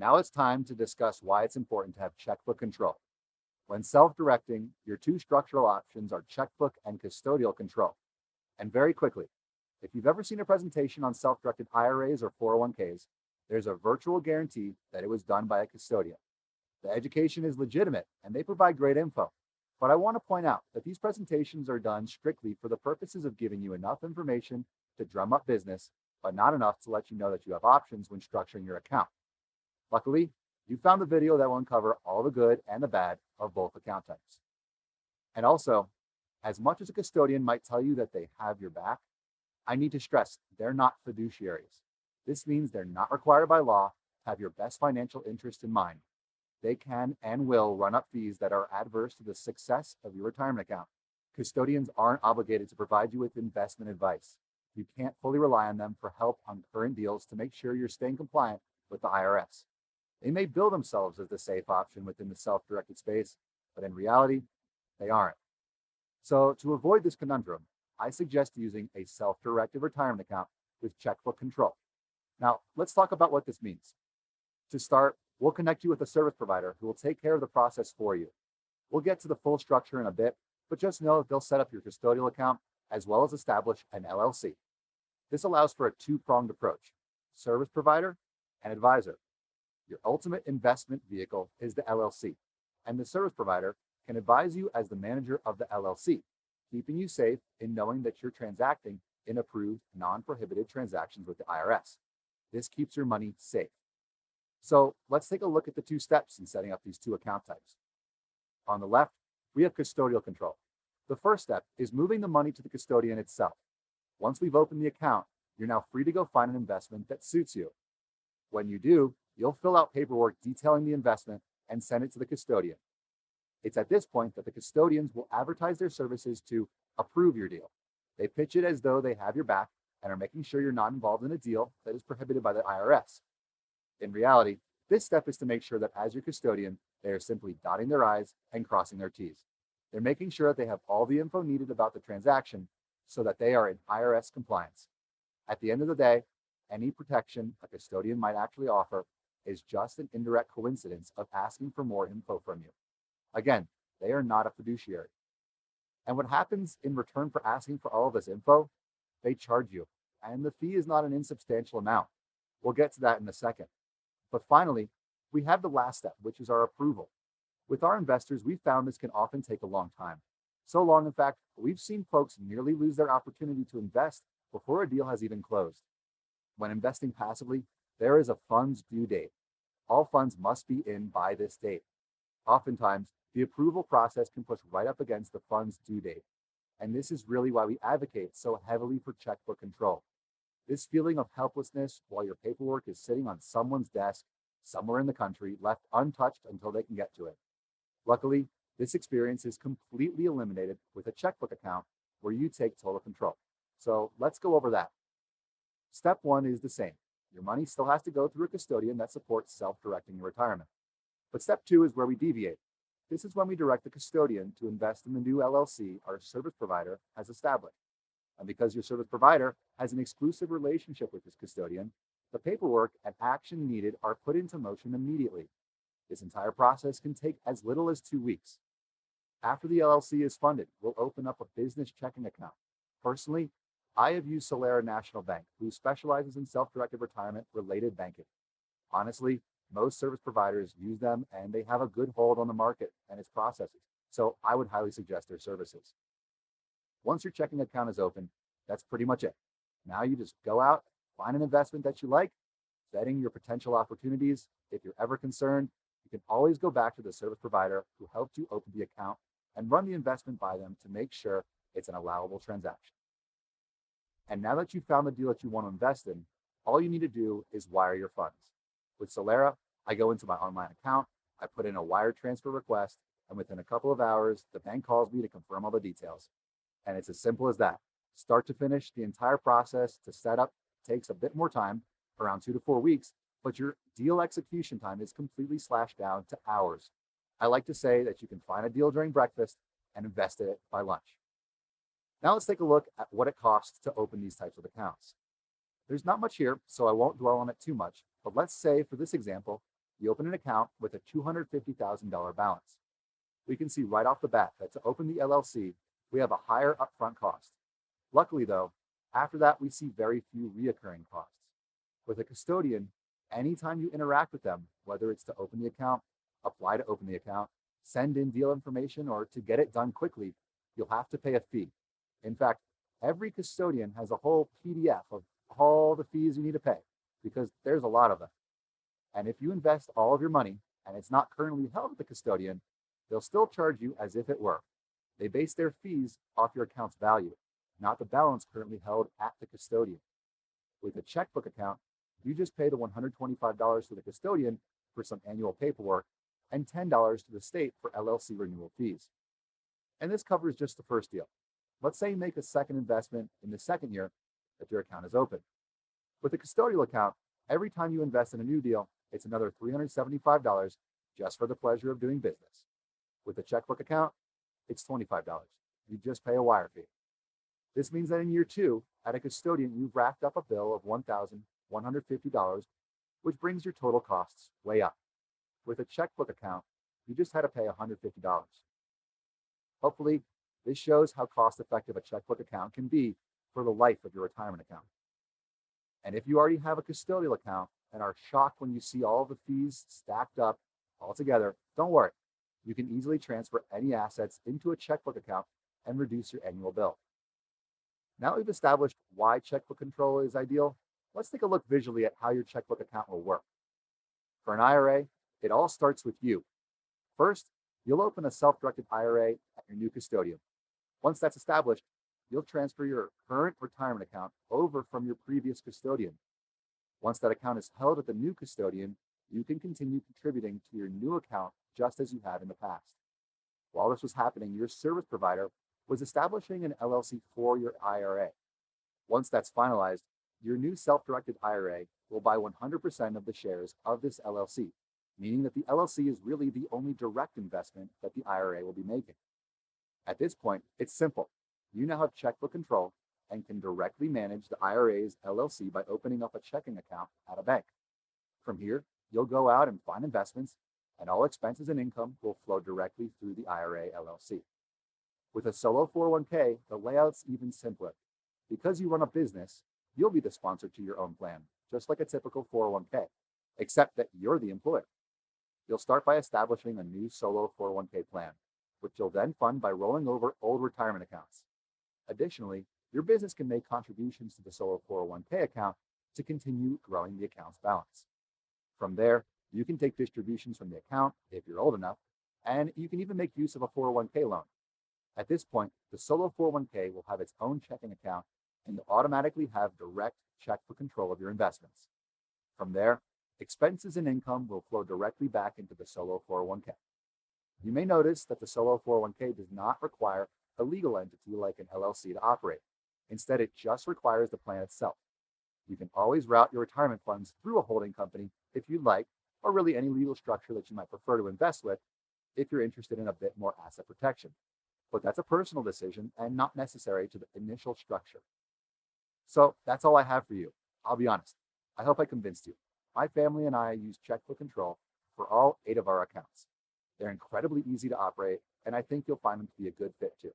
Now it's time to discuss why it's important to have checkbook control. When self-directing, your two structural options are checkbook and custodial control. And very quickly, if you've ever seen a presentation on self-directed IRAs or 401ks, there's a virtual guarantee that it was done by a custodian. The education is legitimate and they provide great info. But I want to point out that these presentations are done strictly for the purposes of giving you enough information to drum up business, but not enough to let you know that you have options when structuring your account. Luckily, you found a video that will uncover all the good and the bad of both account types. And also, as much as a custodian might tell you that they have your back, I need to stress they're not fiduciaries. This means they're not required by law to have your best financial interest in mind. They can and will run up fees that are adverse to the success of your retirement account. Custodians aren't obligated to provide you with investment advice. You can't fully rely on them for help on current deals to make sure you're staying compliant with the IRS. They may bill themselves as the safe option within the self-directed space, but in reality, they aren't. So to avoid this conundrum, I suggest using a self-directed retirement account with checkbook control. Now, let's talk about what this means. To start, we'll connect you with a service provider who will take care of the process for you. We'll get to the full structure in a bit, but just know that they'll set up your custodial account as well as establish an LLC. This allows for a two-pronged approach: service provider and advisor. Your ultimate investment vehicle is the LLC, and the service provider can advise you as the manager of the LLC, keeping you safe in knowing that you're transacting in approved, non-prohibited transactions with the IRS. This keeps your money safe. So let's take a look at the two steps in setting up these two account types. On the left, we have custodial control. The first step is moving the money to the custodian itself. Once we've opened the account, you're now free to go find an investment that suits you. When you do, you'll fill out paperwork detailing the investment and send it to the custodian. It's at this point that the custodians will advertise their services to approve your deal. They pitch it as though they have your back and are making sure you're not involved in a deal that is prohibited by the IRS. In reality, this step is to make sure that as your custodian, they are simply dotting their I's and crossing their T's. They're making sure that they have all the info needed about the transaction so that they are in IRS compliance. At the end of the day, any protection a custodian might actually offer is just an indirect coincidence of asking for more info from you. Again, they are not a fiduciary. And what happens in return for asking for all of this info? They charge you, and the fee is not an insubstantial amount. We'll get to that in a second. But finally, we have the last step, which is our approval. With our investors, we found this can often take a long time. So long, in fact, we've seen folks nearly lose their opportunity to invest before a deal has even closed. When investing passively, there is a fund's due date. All funds must be in by this date. Oftentimes, the approval process can push right up against the fund's due date. And this is really why we advocate so heavily for checkbook control. This feeling of helplessness while your paperwork is sitting on someone's desk somewhere in the country, left untouched until they can get to it. Luckily, this experience is completely eliminated with a checkbook account where you take total control. So let's go over that. Step one is the same. Your money still has to go through a custodian that supports self-directing your retirement. But step two is where we deviate. This is when we direct the custodian to invest in the new LLC our service provider has established. And because your service provider has an exclusive relationship with this custodian, the paperwork and action needed are put into motion immediately. This entire process can take as little as 2 weeks. After the LLC is funded, we'll open up a business checking account. Personally, I have used Solera National Bank, who specializes in self-directed retirement related banking. Honestly, most service providers use them and they have a good hold on the market and its processes. So I would highly suggest their services. Once your checking account is open, that's pretty much it. Now you just go out, find an investment that you like, vetting your potential opportunities. If you're ever concerned, you can always go back to the service provider who helped you open the account and run the investment by them to make sure it's an allowable transaction. And now that you've found the deal that you want to invest in, all you need to do is wire your funds. With Solera, I go into my online account, I put in a wire transfer request, and within a couple of hours, the bank calls me to confirm all the details. And it's as simple as that. Start to finish, the entire process to set up takes a bit more time, around 2 to 4 weeks, but your deal execution time is completely slashed down to hours. I like to say that you can find a deal during breakfast and invest it by lunch. Now let's take a look at what it costs to open these types of accounts. There's not much here, so I won't dwell on it too much, but let's say for this example, You open an account with a $250,000 balance. We can see right off the bat that to open the LLC, we have a higher upfront cost. Luckily though, after that we see very few reoccurring costs. With a custodian, anytime you interact with them, whether it's to open the account, apply to open the account, send in deal information, or to get it done quickly, you'll have to pay a fee. In fact, every custodian has a whole PDF of all the fees you need to pay because there's a lot of them. And if you invest all of your money and it's not currently held at the custodian, they'll still charge you as if it were. They base their fees off your account's value, not the balance currently held at the custodian. With a checkbook account, you just pay the $125 to the custodian for some annual paperwork and $10 to the state for LLC renewal fees. And this covers just the first deal. Let's say you make a second investment in the second year that your account is open. With a custodial account, every time you invest in a new deal, it's another $375 just for the pleasure of doing business. With a checkbook account, it's $25. You just pay a wire fee. This means that in year two, at a custodian, you've racked up a bill of $1,150, which brings your total costs way up. With a checkbook account, you just had to pay $150. Hopefully, this shows how cost-effective a checkbook account can be for the life of your retirement account. And if you already have a custodial account and are shocked when you see all the fees stacked up all together, don't worry. You can easily transfer any assets into a checkbook account and reduce your annual bill. Now we've established why checkbook control is ideal, let's take a look visually at how your checkbook account will work. For an IRA, it all starts with you. First, you'll open a self-directed IRA at your new custodian. Once that's established, you'll transfer your current retirement account over from your previous custodian. Once that account is held at the new custodian, you can continue contributing to your new account just as you have in the past. While this was happening, your service provider was establishing an LLC for your IRA. Once that's finalized, your new self-directed IRA will buy 100% of the shares of this LLC, meaning that the LLC is really the only direct investment that the IRA will be making. At this point, it's simple. You now have checkbook control and can directly manage the IRA's LLC by opening up a checking account at a bank. From here, you'll go out and find investments, and all expenses and income will flow directly through the IRA LLC. With a solo 401k, the layout's even simpler. Because you run a business, you'll be the sponsor to your own plan, just like a typical 401k, except that you're the employer. You'll start by establishing a new solo 401k plan, which you'll then fund by rolling over old retirement accounts. Additionally, your business can make contributions to the solo 401k account to continue growing the account's balance. From there, you can take distributions from the account if you're old enough, and you can even make use of a 401k loan. At this point, the solo 401k will have its own checking account and you'll automatically have direct checkbook control of your investments. From there, expenses and income will flow directly back into the solo 401k. You may notice that the solo 401k does not require a legal entity like an LLC to operate. Instead, it just requires the plan itself. You can always route your retirement funds through a holding company if you'd like, or really any legal structure that you might prefer to invest with if you're interested in a bit more asset protection. But that's a personal decision and not necessary to the initial structure. So that's all I have for you. I'll be honest. I hope I convinced you. My family and I use Checkbook Control for all 8 of our accounts. They're incredibly easy to operate, and I think you'll find them to be a good fit too.